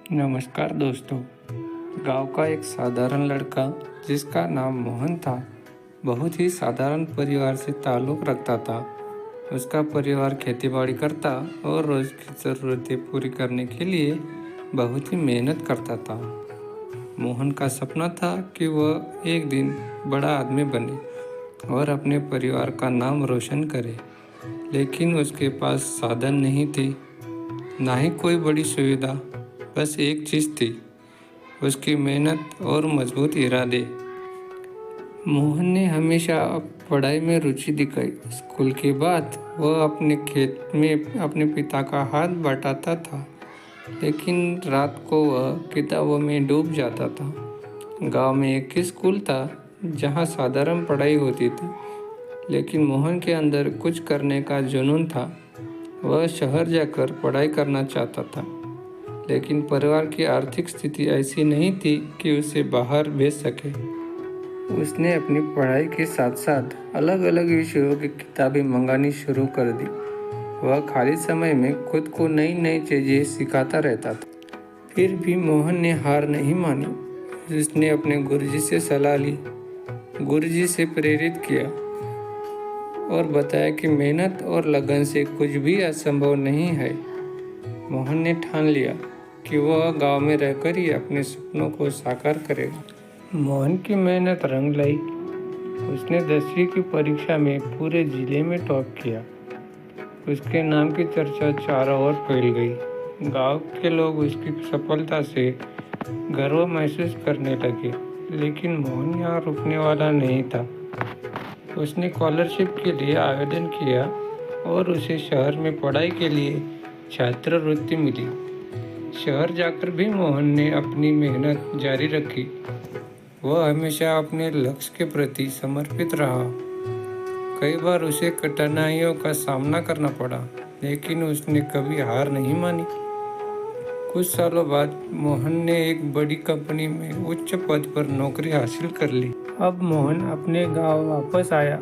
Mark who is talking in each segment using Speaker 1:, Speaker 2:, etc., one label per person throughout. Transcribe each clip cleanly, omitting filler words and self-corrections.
Speaker 1: नमस्कार दोस्तों। गांव का एक साधारण लड़का जिसका नाम मोहन था, बहुत ही साधारण परिवार से ताल्लुक़ रखता था। उसका परिवार खेतीबाड़ी करता और रोज़ की ज़रूरतें पूरी करने के लिए बहुत ही मेहनत करता था। मोहन का सपना था कि वह एक दिन बड़ा आदमी बने और अपने परिवार का नाम रोशन करे, लेकिन उसके पास साधन नहीं थे, ना ही कोई बड़ी सुविधा। बस एक चीज़ थी, उसकी मेहनत और मजबूत इरादे। मोहन ने हमेशा पढ़ाई में रुचि दिखाई। स्कूल के बाद वह अपने खेत में अपने पिता का हाथ बटाता था, लेकिन रात को वह किताबों में डूब जाता था। गांव में एक स्कूल था जहां साधारण पढ़ाई होती थी, लेकिन मोहन के अंदर कुछ करने का जुनून था। वह शहर जाकर पढ़ाई करना चाहता था, लेकिन परिवार की आर्थिक स्थिति ऐसी नहीं थी कि उसे बाहर भेज सके। उसने अपनी पढ़ाई के साथ साथ अलग अलग विषयों की किताबें मंगानी शुरू कर दी। वह खाली समय में खुद को नई नई चीज़ें सिखाता रहता था। फिर भी मोहन ने हार नहीं मानी। उसने अपने गुरुजी से सलाह ली, गुरुजी से प्रेरित किया और बताया कि मेहनत और लगन से कुछ भी असंभव नहीं है। मोहन ने ठान लिया कि वह गांव में रहकर ही अपने सपनों को साकार करेगा। मोहन की मेहनत रंग लाई। उसने 10वीं की परीक्षा में पूरे जिले में टॉप किया। उसके नाम की चर्चा चारों ओर फैल गई। गांव के लोग उसकी सफलता से गर्व महसूस करने लगे, लेकिन मोहन यहाँ रुकने वाला नहीं था। उसने स्कॉलरशिप के लिए आवेदन किया और उसे शहर में पढ़ाई के लिए छात्रवृत्ति मिली। शहर जाकर भी मोहन ने अपनी मेहनत जारी रखी। वह हमेशा अपने लक्ष्य के प्रति समर्पित रहा। कई बार उसे कठिनाइयों का सामना करना पड़ा, लेकिन उसने कभी हार नहीं मानी। कुछ सालों बाद मोहन ने एक बड़ी कंपनी में उच्च पद पर नौकरी हासिल कर ली। अब मोहन अपने गांव वापस आया,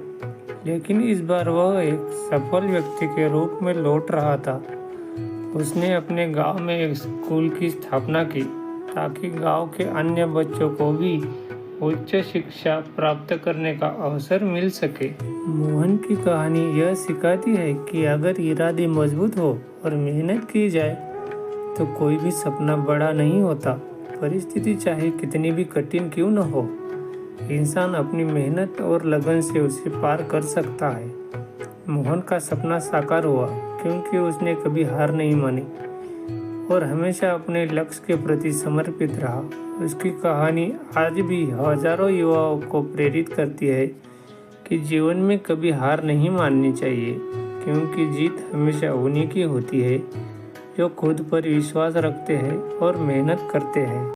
Speaker 1: लेकिन इस बार वह एक सफल व्यक्ति के रूप में लौट रहा था। उसने अपने गांव में एक स्कूल की स्थापना की ताकि गांव के अन्य बच्चों को भी उच्च शिक्षा प्राप्त करने का अवसर मिल सके। मोहन की कहानी यह सिखाती है कि अगर इरादे मजबूत हो और मेहनत की जाए तो कोई भी सपना बड़ा नहीं होता। परिस्थिति चाहे कितनी भी कठिन क्यों न हो, इंसान अपनी मेहनत और लगन से उसे पार कर सकता है। मोहन का सपना साकार हुआ क्योंकि उसने कभी हार नहीं मानी और हमेशा अपने लक्ष्य के प्रति समर्पित रहा। उसकी कहानी आज भी हजारों युवाओं को प्रेरित करती है कि जीवन में कभी हार नहीं माननी चाहिए, क्योंकि जीत हमेशा उन्हीं की होती है जो खुद पर विश्वास रखते हैं और मेहनत करते हैं।